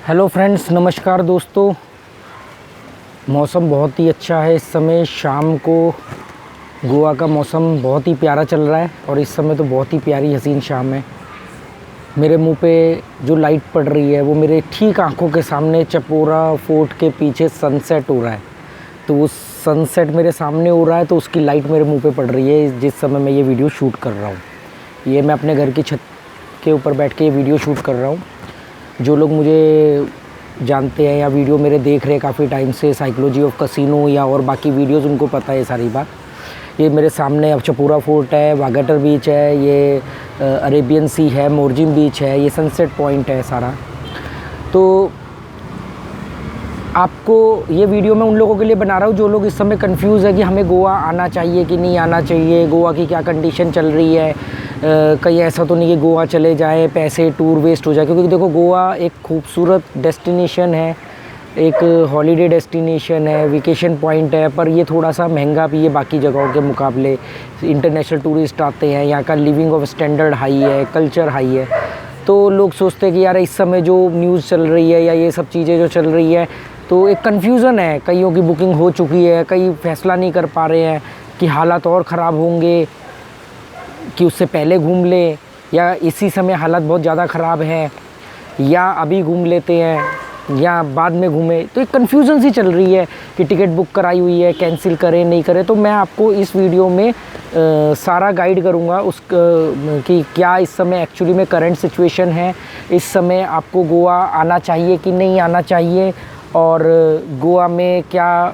Hello friends, नमस्कार दोस्तों। मौसम बहुत ही अच्छा है। इस समय शाम को गोवा का मौसम बहुत ही प्यारा चल रहा है और इस समय तो बहुत ही प्यारी हसीन शाम है। मेरे मुंह पे जो लाइट पड़ रही है वो मेरे ठीक आंखों के सामने चपोरा फोर्ट के पीछे सनसेट हो रहा है। तो वो सनसेट मेरे सामने हो रहा है तो उसकी लाइट मेरे मुंह पे पड़ रही है जिस समय मैं ये वीडियो शूट कर रहा हूँ। ये मैं अपने घर की छत के ऊपर बैठ के ये वीडियो शूट कर रहा हूँ। जो लोग मुझे जानते हैं या वीडियो मेरे देख रहे हैं काफ़ी टाइम से, साइकोलॉजी ऑफ कसिनो या और बाकी वीडियोस, उनको पता है सारी बात। ये मेरे सामने अब चपोरा फोर्ट है, वागेटर बीच है, ये अरेबियन सी है, मोरजिम बीच है, ये सनसेट पॉइंट है सारा। तो आपको ये वीडियो मैं उन लोगों के लिए बना रहा हूँ जो लोग इस समय कंफ्यूज है कि हमें गोवा आना चाहिए कि नहीं आना चाहिए, गोवा की क्या कंडीशन चल रही है। कहीं ऐसा तो नहीं कि गोवा चले जाए, पैसे टूर वेस्ट हो जाए। क्योंकि देखो, गोवा एक खूबसूरत डेस्टिनेशन है, एक हॉलीडे डेस्टिनेशन है, वेकेशन पॉइंट है, पर ये थोड़ा सा महंगा भी है बाकी जगहों के मुकाबले। इंटरनेशनल टूरिस्ट आते हैं, यहाँ का लिविंग ऑफ स्टैंडर्ड हाई है, कल्चर हाई है। तो लोग सोचते हैं कि यार इस समय जो न्यूज़ चल रही है या ये सब चीज़ें जो चल रही है, तो एक कन्फ्यूज़न है। कईयों की बुकिंग हो चुकी है, कई फैसला नहीं कर पा रहे हैं कि हालात और ख़राब होंगे कि उससे पहले घूम ले, या इसी समय हालात बहुत ज़्यादा ख़राब है, या अभी घूम लेते हैं या बाद में घूमें। तो एक कन्फ्यूज़न सी चल रही है कि टिकट बुक कराई हुई है, कैंसिल करें नहीं करें। तो मैं आपको इस वीडियो में सारा गाइड करूँगा कि क्या इस समय एक्चुअली में करंट सिचुएशन है, इस समय आपको गोवा आना चाहिए कि नहीं आना चाहिए, और गोवा में क्या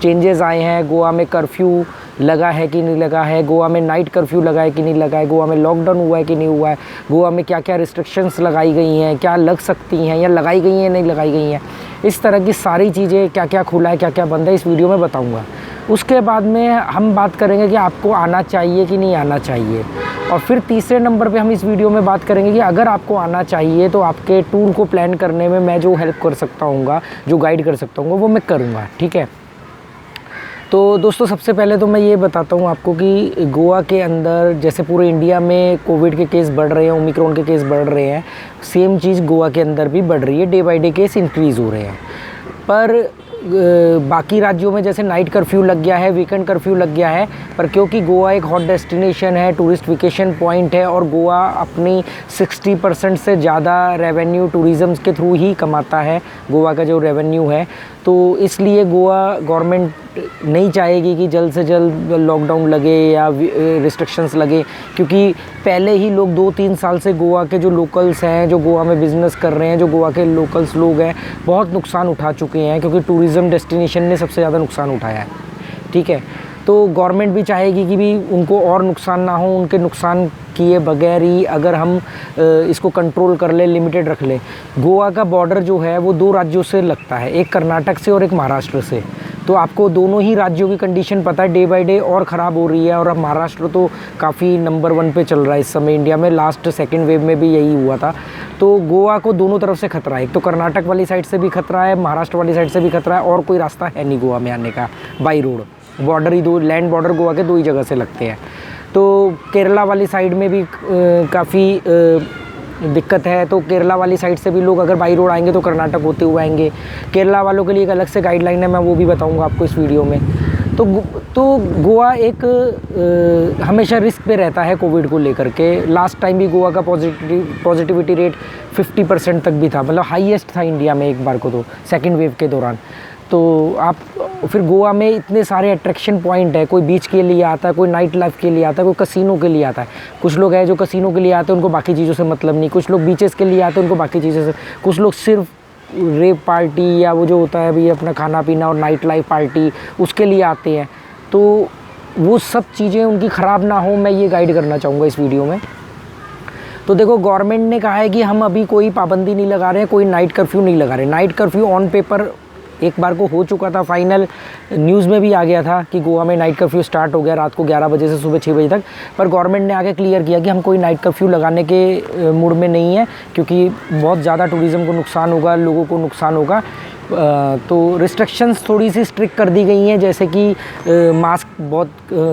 चेंजेस आए हैं, गोवा में कर्फ्यू लगा है कि नहीं लगा है, गोवा में नाइट कर्फ्यू लगा है कि नहीं लगा है, गोवा में लॉकडाउन हुआ है कि नहीं हुआ है, गोवा में क्या क्या रिस्ट्रिक्शंस लगाई गई हैं, क्या लग सकती हैं या लगाई गई हैं नहीं लगाई गई हैं। इस तरह की सारी चीज़ें, क्या क्या खुला है क्या क्या बंद है, इस वीडियो में बताऊंगा। उसके बाद में हम बात करेंगे कि आपको आना चाहिए कि नहीं आना चाहिए। और फिर तीसरे नंबर पे हम इस वीडियो में बात करेंगे कि अगर आपको आना चाहिए तो आपके टूर को प्लान करने में मैं जो हेल्प कर सकता हूँ, जो गाइड कर सकता हूँ, वो मैं करूँगा। ठीक है। तो दोस्तों, सबसे पहले तो मैं ये बताता हूँ आपको कि गोवा के अंदर जैसे पूरे इंडिया में कोविड के केस बढ़ रहे हैं, ओमिक्रॉन के केस बढ़ रहे हैं, सेम चीज़ गोवा के अंदर भी बढ़ रही है। Day by day case increase हो रहे हैं। पर बाकी राज्यों में जैसे नाइट कर्फ्यू लग गया है, वीकेंड कर्फ्यू लग गया है, पर क्योंकि गोवा एक हॉट डेस्टिनेशन है, टूरिस्ट वेकेशन पॉइंट है, और गोवा अपनी 60% से ज़्यादा रेवेन्यू टूरिज़्म के थ्रू ही कमाता है, गोवा का जो रेवेन्यू है। तो इसलिए गोवा गवर्नमेंट नहीं चाहेगी कि जल्द से जल्द लॉकडाउन लगे या रिस्ट्रिक्शंस लगे, क्योंकि पहले ही लोग 2-3 साल से गोवा के जो लोकल्स हैं, जो गोवा में बिज़नेस कर रहे हैं, जो गोवा के लोकल्स लोग हैं, बहुत नुकसान उठा चुके हैं, क्योंकि टूरिज़्म डेस्टिनेशन ने सबसे ज़्यादा नुकसान उठाया है। ठीक है। तो गवर्नमेंट भी चाहेगी कि भी उनको और नुकसान ना हो, उनके नुकसान किए बगैर ही अगर हम इसको कंट्रोल कर ले, लिमिटेड रख ले। गोवा का बॉर्डर जो है वो 2 राज्यों से लगता है, एक कर्नाटक से और एक महाराष्ट्र से। तो आपको दोनों ही राज्यों की कंडीशन पता है, डे बाय डे और ख़राब हो रही है। और अब महाराष्ट्र तो काफ़ी नंबर 1 पे चल रहा है इस समय इंडिया में, लास्ट सेकेंड वेव में भी यही हुआ था। तो गोवा को दोनों तरफ से खतरा है, एक तो कर्नाटक वाली साइड से भी खतरा है, महाराष्ट्र वाली साइड से भी खतरा है, और कोई रास्ता है नहीं गोवा में आने का by road. Border he 2, land border Goa के 2 ही जगह से लगते हैं। तो केरला वाली साइड में भी काफ़ी दिक्कत है। तो केरला वाली साइड से भी लोग अगर बाई रोड आएंगे तो कर्नाटक होते हुए आएंगे। केरला वालों के लिए एक अलग से गाइडलाइन है, मैं वो भी बताऊंगा आपको इस वीडियो में। तो गोवा एक हमेशा रिस्क पे रहता है कोविड को लेकर के। लास्ट टाइम भी गोवा का पॉजिटिविटी रेट 50% तक भी था, मतलब हाईएस्ट था इंडिया में एक बार को, तो सेकेंड वेव के दौरान। तो आप फिर गोवा में इतने सारे अट्रैक्शन पॉइंट है, कोई बीच के लिए आता है, कोई नाइट लाइफ के लिए आता है, कोई कसिनो के लिए आता है। कुछ लोग हैं जो कसिनो के लिए आते हैं, उनको बाकी चीज़ों से मतलब नहीं। कुछ लोग बीचेस के लिए आते हैं, उनको बाकी चीज़ों से। कुछ लोग सिर्फ रेव पार्टी या वो जो होता है भाई अपना खाना पीना और नाइट लाइफ पार्टी, उसके लिए आते हैं। तो वो सब चीज़ें उनकी ख़राब ना हो, मैं ये गाइड करना चाहूँगा इस वीडियो में। तो देखो, गवर्नमेंट ने कहा है कि हम अभी कोई पाबंदी नहीं लगा रहे हैं, कोई नाइट कर्फ्यू नहीं लगा रहे। नाइट कर्फ्यू ऑन पेपर एक बार को हो चुका था, फाइनल न्यूज़ में भी आ गया था कि गोवा में नाइट कर्फ्यू स्टार्ट हो गया रात को 11 बजे से सुबह 6 बजे तक। पर गवर्नमेंट ने आगे क्लियर किया कि हम कोई नाइट कर्फ्यू लगाने के मूड में नहीं है, क्योंकि बहुत ज़्यादा टूरिज़्म को नुकसान होगा, लोगों को नुकसान होगा। तो रिस्ट्रिक्शंस थोड़ी सी स्ट्रिक्ट कर दी गई हैं, जैसे कि मास्क बहुत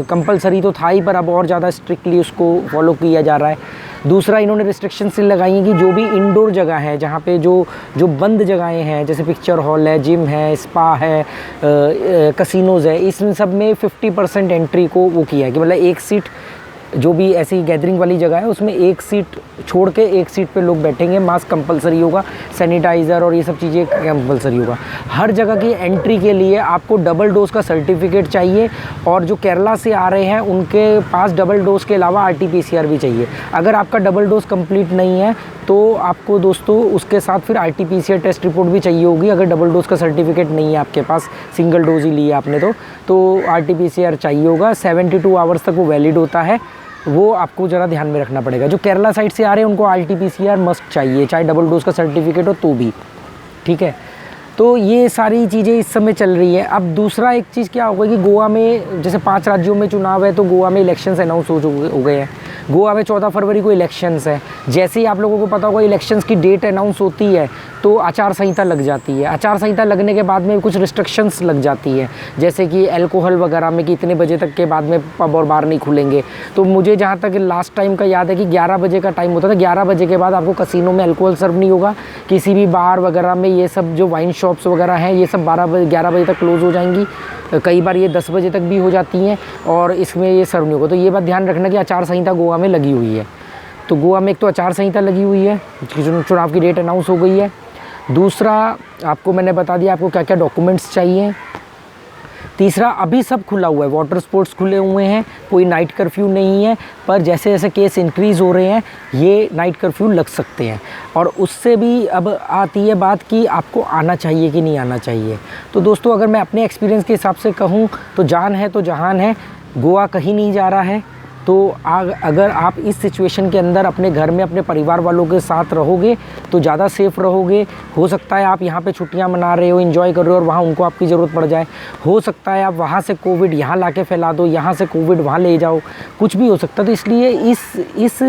कंपलसरी तो था ही, पर अब और ज़्यादा स्ट्रिक्टली उसको फॉलो किया जा रहा है। दूसरा, इन्होंने रिस्ट्रिक्शंस से लगाई हैं कि जो भी इंडोर जगह है, जहाँ पे जो बंद जगहें हैं, जैसे पिक्चर हॉल है, जिम है, स्पा है, कसिनोज़ है, इसमें सब में 50% एंट्री को वो किया है कि मतलब एक सीट, जो भी ऐसी गैदरिंग वाली जगह है उसमें एक सीट छोड़ के एक सीट पे लोग बैठेंगे, मास्क कंपलसरी होगा, सैनिटाइज़र और ये सब चीज़ें कंपलसरी होगा। हर जगह की एंट्री के लिए आपको डबल डोज का सर्टिफिकेट चाहिए, और जो केरला से आ रहे हैं उनके पास डबल डोज के अलावा RT-PCR भी चाहिए। अगर आपका डबल डोज कंप्लीट नहीं है तो आपको दोस्तों उसके साथ फिर RT-PCR टेस्ट रिपोर्ट भी चाहिए होगी। अगर डबल डोज का सर्टिफिकेट नहीं है आपके पास, सिंगल डोज ही ली है आपने तो RT-PCR चाहिए होगा। 72 आवर्स तक वो वैलिड होता है, वो आपको ज़रा ध्यान में रखना पड़ेगा। जो केरला साइड से आ रहे हैं उनको RT-PCR मस्ट चाहिए, चाहे डबल डोज का सर्टिफिकेट हो तो भी, ठीक है। तो ये सारी चीज़ें इस समय चल रही है। अब दूसरा एक चीज़ क्या होगा कि गोवा में जैसे 5 राज्यों में चुनाव है, तो गोवा में इलेक्शंस अनाउंस हो गए हैं। गोवा में 14 फरवरी को इलेक्शंस है। जैसे ही आप लोगों को पता होगा इलेक्शंस की डेट अनाउंस होती है तो आचार संहिता लग जाती है। आचार संहिता लगने के बाद में कुछ रिस्ट्रिक्शंस लग जाती है, जैसे कि अल्कोहल वगैरह में कि इतने बजे तक के बाद में पब और बार नहीं खुलेंगे। तो मुझे जहाँ तक लास्ट टाइम का याद है कि 11 बजे का टाइम होता था, 11 बजे के बाद आपको कसिनो में अल्कोहल सर्व नहीं होगा। किसी भी बार वगैरह में ये सब जो वाइन शॉप्स वगैरह हैं ये सब 11 बजे तक क्लोज़ हो जाएंगी। कई बार ये 10 बजे तक भी हो जाती हैं और इसमें ये सर्व नहीं होगा। तो ये बात ध्यान रखना कि आचार संहिता गोवा में लगी हुई है। तो गोवा में एक तो आचार संहिता लगी हुई है, चुनाव की डेट अनाउंस हो गई है। दूसरा, आपको मैंने बता दिया आपको क्या क्या डॉक्यूमेंट्स चाहिए। तीसरा, अभी सब खुला हुआ है, वाटर स्पोर्ट्स खुले हुए हैं, कोई नाइट कर्फ्यू नहीं है, पर जैसे जैसे केस इंक्रीज़ हो रहे हैं ये नाइट कर्फ्यू लग सकते हैं। और उससे भी अब आती है बात कि आपको आना चाहिए कि नहीं आना चाहिए। तो दोस्तों, अगर मैं अपने एक्सपीरियंस के हिसाब से कहूँ तो जान है तो जहान है, गोवा कहीं नहीं जा रहा है। तो अगर आप इस सिचुएशन के अंदर अपने घर में अपने परिवार वालों के साथ रहोगे तो ज़्यादा सेफ़ रहोगे। हो सकता है आप यहाँ पे छुट्टियाँ मना रहे हो, एंजॉय कर रहे हो और वहाँ उनको आपकी ज़रूरत पड़ जाए। हो सकता है आप वहाँ से कोविड यहाँ लाके फैला दो, यहाँ से कोविड वहाँ ले जाओ, कुछ भी हो सकता है। तो इसलिए इस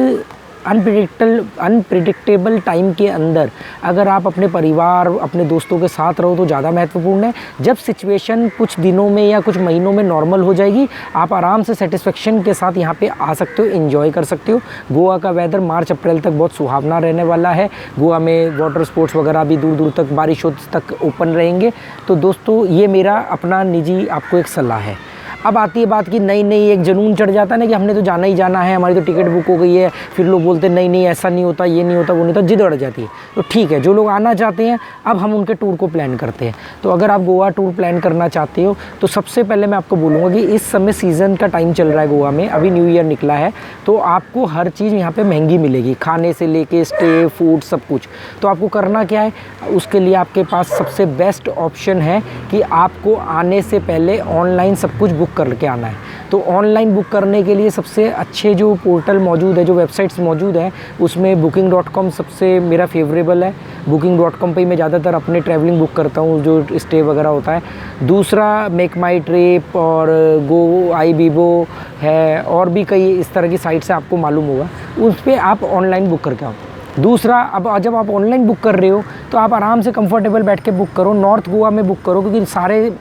अनप्रिडिक्टेबल टाइम के अंदर अगर आप अपने परिवार, अपने दोस्तों के साथ रहो तो ज़्यादा महत्वपूर्ण है। जब सिचुएशन कुछ दिनों में या कुछ महीनों में नॉर्मल हो जाएगी, आप आराम से सेटिस्फेक्शन के साथ यहाँ पे आ सकते हो, एंजॉय कर सकते हो। गोवा का वेदर मार्च अप्रैल तक बहुत सुहावना रहने वाला है। गोवा में वाटर स्पोर्ट्स वगैरह भी दूर दूर तक, बारिशों तक ओपन रहेंगे। तो दोस्तों, ये मेरा अपना निजी आपको एक सलाह है। अब आती है बात कि नहीं एक जुनून चढ़ जाता है ना कि हमने तो जाना ही जाना है, हमारी तो टिकट बुक हो गई है। फिर लोग बोलते हैं नहीं ऐसा नहीं होता, ये नहीं होता, वो नहीं होता, जिद बढ़ जाती है। तो ठीक है, जो लोग आना चाहते हैं अब हम उनके टूर को प्लान करते हैं। तो अगर आप गोवा टूर प्लान करना चाहते हो तो सबसे पहले मैं आपको बोलूँगा कि इस समय सीज़न का टाइम चल रहा है गोवा में, अभी न्यू ईयर निकला है, तो आपको हर चीज़ यहाँ पर महंगी मिलेगी, खाने से लेके स्टे, फूड, सब कुछ। तो आपको करना क्या है, उसके लिए आपके पास सबसे बेस्ट ऑप्शन है कि आपको आने से पहले ऑनलाइन सब कुछ बुक करके आना है। तो ऑनलाइन बुक करने के लिए सबसे अच्छे जो पोर्टल मौजूद है, जो वेबसाइट्स मौजूद हैं, उसमें booking.com सबसे मेरा फेवरेबल है। booking.com पे मैं ज़्यादातर अपने ट्रैवलिंग बुक करता हूँ, जो स्टे वगैरह होता है। दूसरा मेक माई ट्रिप और गो आई बीबो है, और भी कई इस तरह की साइट्स है, आपको मालूम होगा, उस पर आप ऑनलाइन बुक करके आओ। दूसरा, अब जब आप ऑनलाइन बुक कर रहे हो तो आप आराम से कंफर्टेबल बैठ के बुक करो, नॉर्थ गोवा में बुक करो, क्योंकि सारे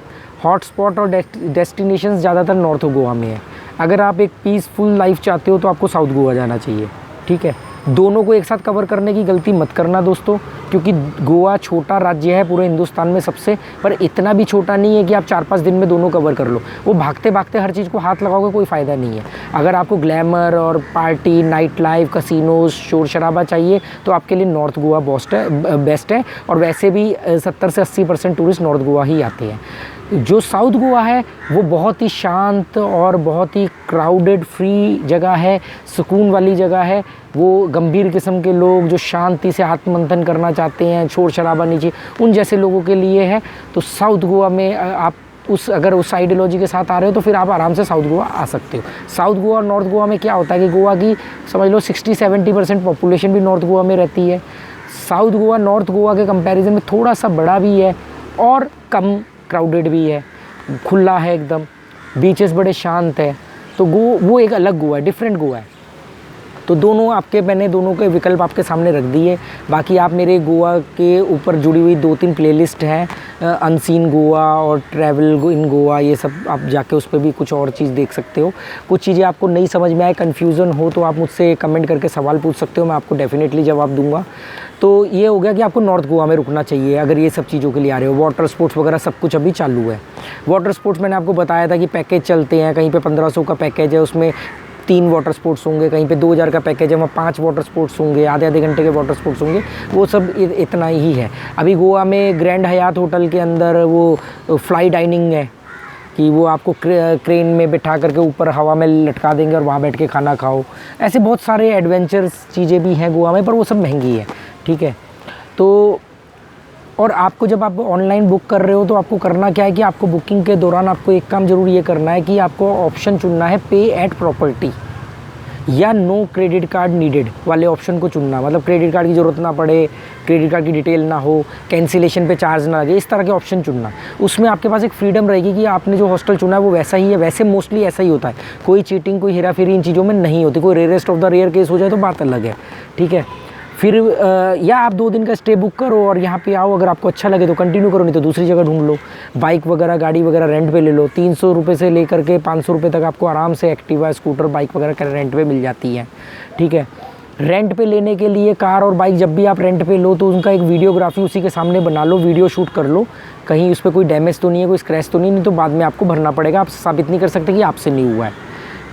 हॉटस्पॉट और डेस्टिनेशंस ज़्यादातर नॉर्थ गोवा में है। अगर आप एक पीसफुल लाइफ चाहते हो तो आपको साउथ गोवा जाना चाहिए, ठीक है। दोनों को एक साथ कवर करने की गलती मत करना दोस्तों, क्योंकि गोवा छोटा राज्य है पूरे हिंदुस्तान में सबसे, पर इतना भी छोटा नहीं है कि आप 4-5 दिन में दोनों कवर कर लो। वो भागते भागते हर चीज़ को हाथ लगाओगे, कोई फ़ायदा नहीं है। अगर आपको ग्लैमर और पार्टी, नाइट लाइफ, कसिनोज, शोर शराबा चाहिए तो आपके लिए नॉर्थ गोवा बेस्ट है। और वैसे भी 70 से 80% टूरिस्ट नॉर्थ गोवा ही आते हैं। जो साउथ गोवा है वो बहुत ही शांत और बहुत ही क्राउडेड फ्री जगह है, सुकून वाली जगह है। वो गंभीर किस्म के लोग जो शांति से आत्ममंथन करना चाहते हैं, शोर शराबा नीचे, उन जैसे लोगों के लिए है। तो साउथ गोवा में आप अगर उस आइडियोलॉजी के साथ आ रहे हो तो फिर आप आराम से साउथ गोवा आ सकते हो। साउथ गोवा और नॉर्थ गोवा में क्या होता है कि गोवा की समझ लो 60-70% पॉपुलेशन भी नॉर्थ गोवा में रहती है। साउथ गोवा नॉर्थ गोवा के कंपैरिजन में थोड़ा सा बड़ा भी है और कम क्राउडेड भी है, खुला है एकदम, बीचेस बड़े शांत है। तो वो एक अलग गोवा है, डिफरेंट गोवा है। तो दोनों आपके, मैंने दोनों के विकल्प आपके सामने रख दिए। बाकी आप मेरे गोवा के ऊपर जुड़ी हुई 2-3 प्लेलिस्ट हैं, अनसीन गोवा और ट्रैवल इन गोवा, ये सब आप जाके उस पर भी कुछ और चीज़ देख सकते हो। कुछ चीज़ें आपको नहीं समझ में आए, कन्फ्यूज़न हो, तो आप मुझसे कमेंट करके सवाल पूछ सकते हो, मैं आपको डेफिनेटली जवाब दूंगा। तो ये हो गया कि आपको नॉर्थ गोवा में रुकना चाहिए अगर ये सब चीज़ों के लिए आ रहे हो। वाटर स्पोर्ट्स वगैरह सब कुछ अभी चालू है। वाटर स्पोर्ट्स मैंने आपको बताया था कि पैकेज चलते हैं, कहीं पे 1500 का पैकेज है, उसमें 3 वाटर स्पोर्ट्स होंगे, कहीं पे 2000 का पैकेज है, वहाँ 5 वाटर स्पोर्ट्स होंगे, आधे घंटे के वाटर स्पोर्ट्स होंगे, वो सब इतना ही है। अभी गोवा में ग्रैंड हयात होटल के अंदर वो फ्लाई डाइनिंग है कि वो आपको क्रेन में बिठा करके ऊपर हवा में लटका देंगे और वहाँ बैठ के खाना खाओ। ऐसे बहुत सारे एडवेंचर्स चीज़ें भी हैं गोवा में, पर वो सब महंगी है, ठीक है। तो और आपको जब आप ऑनलाइन बुक कर रहे हो तो आपको करना क्या है कि आपको बुकिंग के दौरान आपको एक काम ज़रूर ये करना है कि आपको ऑप्शन चुनना है पे एट प्रॉपर्टी या नो क्रेडिट कार्ड नीडेड वाले ऑप्शन को चुनना। मतलब क्रेडिट कार्ड की ज़रूरत ना पड़े, क्रेडिट कार्ड की डिटेल ना हो, कैंसिलेशन पे चार्ज ना लगे, इस तरह के ऑप्शन चुनना। उसमें आपके पास एक फ्रीडम रहेगी कि आपने जो हॉस्टल चुना है वो वैसा ही है। वैसे मोस्टली ऐसा ही होता है, कोई चीटिंग, कोई हेरा फेरी इन चीज़ों में नहीं होती। कोई rarest of the rare case हो जाए तो बात अलग है, ठीक है। फिर या आप 2 दिन का स्टे बुक करो और यहाँ पे आओ, अगर आपको अच्छा लगे तो कंटिन्यू करो, नहीं तो दूसरी जगह ढूंढ लो। बाइक वगैरह, गाड़ी वगैरह रेंट पे ले लो। 300 रुपये से लेकर के 500 रुपये तक आपको आराम से एक्टिवा, स्कूटर, बाइक वगैरह का रेंट पे मिल जाती है, ठीक है। रेंट पे लेने के लिए कार और बाइक जब भी आप रेंट पे लो तो उनका एक वीडियोग्राफी उसी के सामने बना लो, वीडियो शूट कर लो, कहीं उस पर कोई डैमेज तो नहीं है, कोई स्क्रैच तो नहीं तो बाद में आपको भरना पड़ेगा। आप साबित नहीं कर सकते कि आपसे नहीं हुआ है,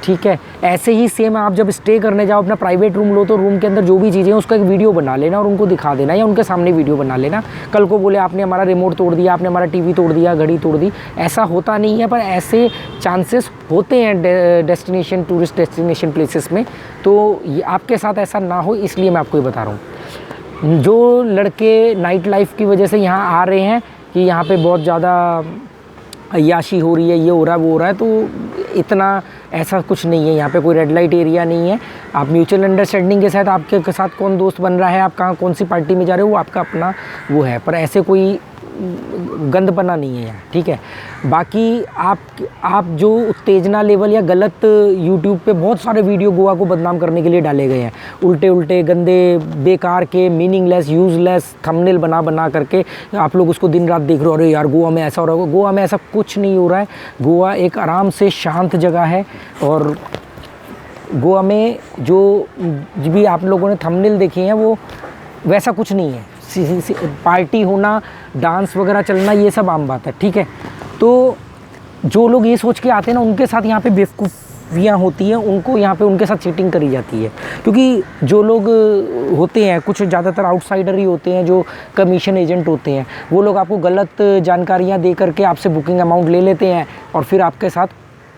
ठीक है। ऐसे ही सेम आप जब स्टे करने जाओ, अपना प्राइवेट रूम लो तो रूम के अंदर जो भी चीज़ें हैं उसका एक वीडियो बना लेना और उनको दिखा देना या उनके सामने वीडियो बना लेना। कल को बोले आपने हमारा रिमोट तोड़ दिया, आपने हमारा टीवी तोड़ दिया, घड़ी तोड़ दी, ऐसा होता नहीं है, पर ऐसे चांसेस होते हैं डेस्टिनेशन, टूरिस्ट डेस्टिनेशन प्लेसेस में। तो ये आपके साथ ऐसा ना हो इसलिए मैं आपको ये बता रहा हूँ। जो लड़के नाइट लाइफ की वजह से यहाँ आ रहे हैं कि यहाँ पर बहुत ज़्यादा अय्याशी हो रही है, ये हो रहा है, वो हो रहा है, तो इतना ऐसा कुछ नहीं है। यहाँ पे कोई रेड लाइट एरिया नहीं है। आप म्यूचुअल अंडरस्टैंडिंग के साथ, आपके साथ कौन दोस्त बन रहा है, आप कहाँ कौन सी पार्टी में जा रहे हो, वो आपका अपना वो है, पर ऐसे कोई गंदपना नहीं है यहाँ, ठीक है। बाकी आप जो उत्तेजना लेवल या गलत यूट्यूब पे बहुत सारे वीडियो गोवा को बदनाम करने के लिए डाले गए हैं, उल्टे गंदे, बेकार के, मीनिंगलेस, यूज़लेस थंबनेल बना करके आप लोग उसको दिन रात देख रहे हो, अरे यार गोवा में ऐसा हो रहा है। गोवा में ऐसा कुछ नहीं हो रहा है। गोवा एक आराम से शांत जगह है और गोवा में जो भी आप लोगों ने थंबनेल देखे हैं वो वैसा कुछ नहीं है। पार्टी होना, डांस वगैरह चलना, ये सब आम बात है, ठीक है। तो जो लोग ये सोच के आते हैं ना, उनके साथ यहाँ पे बेवकूफ़ियाँ होती हैं, उनको यहाँ पे उनके साथ चीटिंग करी जाती है। क्योंकि जो लोग होते हैं, कुछ ज़्यादातर आउटसाइडर ही होते हैं, जो कमीशन एजेंट होते हैं, वो लोग आपको गलत जानकारियाँ दे करके आपसे बुकिंग अमाउंट ले लेते हैं और फिर आपके साथ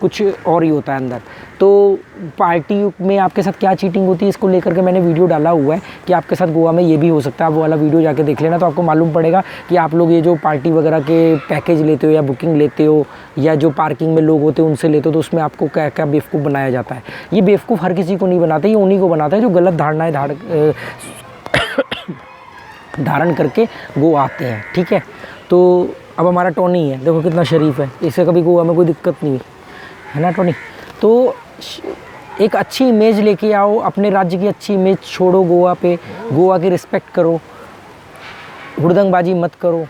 कुछ और ही होता है अंदर। तो पार्टी में आपके साथ क्या चीटिंग होती है इसको लेकर के मैंने वीडियो डाला हुआ है कि आपके साथ गोवा में ये भी हो सकता है। आप वो वाला वीडियो जाके देख लेना, तो आपको मालूम पड़ेगा कि आप लोग ये जो पार्टी वगैरह के पैकेज लेते हो या बुकिंग लेते हो या जो पार्किंग में लोग होते हैं उनसे लेते हो, तो उसमें आपको क्या क्या बेवकूफ़ बनाया जाता है। ये बेवकूफ़ हर किसी को नहीं बनाता, ये उन्हीं को बनाता है जो गलत धारणाएँ धारण करके गोवा आते हैं, ठीक है। तो अब हमारा टोनी है, देखो कितना शरीफ है, इससे कभी गोवा में कोई दिक्कत नहीं है ना टोनी। तो एक अच्छी इमेज लेके आओ, अपने राज्य की अच्छी इमेज छोड़ो गोवा पे, गोवा की रिस्पेक्ट करो, हुड़दंगबाजी मत करो,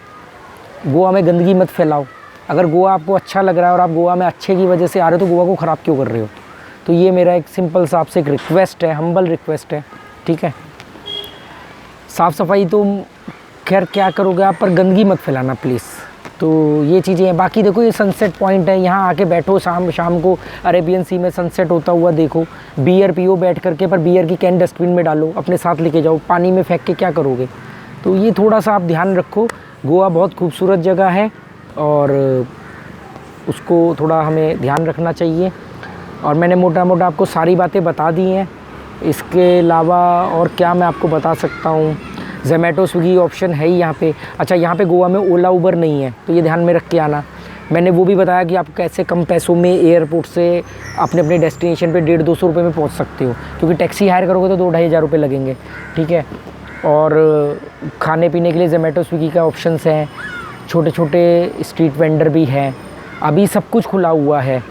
गोवा में गंदगी मत फैलाओ। अगर गोवा आपको अच्छा लग रहा है और आप गोवा में अच्छे की वजह से आ रहे हो तो गोवा को ख़राब क्यों कर रहे हो। तो ये मेरा एक सिंपल सा आपसे एक रिक्वेस्ट है, हम्बल रिक्वेस्ट है, ठीक है। साफ़ सफाई तो खैर क्या करोगे आप, पर गंदगी मत फैलाना प्लीज़। तो ये चीज़ें हैं। बाकी देखो ये सनसेट पॉइंट है, यहाँ आके बैठो शाम को अरेबियन सी में सनसेट होता हुआ देखो, बियर पियो बैठ करके, पर बियर की कैन डस्टबिन में डालो, अपने साथ लेके जाओ, पानी में फेंक के क्या करोगे। तो ये थोड़ा सा आप ध्यान रखो। गोवा बहुत खूबसूरत जगह है और उसको थोड़ा हमें ध्यान रखना चाहिए। और मैंने मोटा मोटा आपको सारी बातें बता दी हैं। इसके अलावा और क्या मैं आपको बता सकता हूँ, ज़ोमैटो स्विगी ऑप्शन है ही यहाँ पे। अच्छा, यहाँ पे गोवा में ओला उबर नहीं है, तो ये ध्यान में रख के आना। मैंने वो भी बताया कि आप कैसे कम पैसों में एयरपोर्ट से अपने डेस्टिनेशन पे 150-200 रुपये में पहुँच सकते हो, क्योंकि टैक्सी हायर करोगे तो 2-2.5 हज़ार रुपये लगेंगे, ठीक है। और खाने पीने के लिए ज़ोमैटो स्विगी का ऑप्शंस हैं, छोटे छोटे स्ट्रीट वेंडर भी हैं, अभी सब कुछ खुला हुआ है।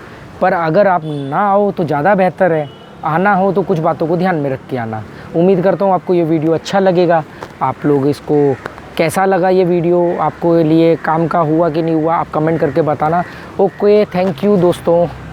पर अगर आप ना आओ तो ज़्यादा बेहतर है, आना हो तो कुछ बातों को ध्यान में रख के आना। उम्मीद करता हूँ आपको ये वीडियो अच्छा लगेगा। आप लोग इसको कैसा लगा ये वीडियो, आपको लिए काम का हुआ कि नहीं हुआ, आप कमेंट करके बताना। ओके, थैंक यू दोस्तों।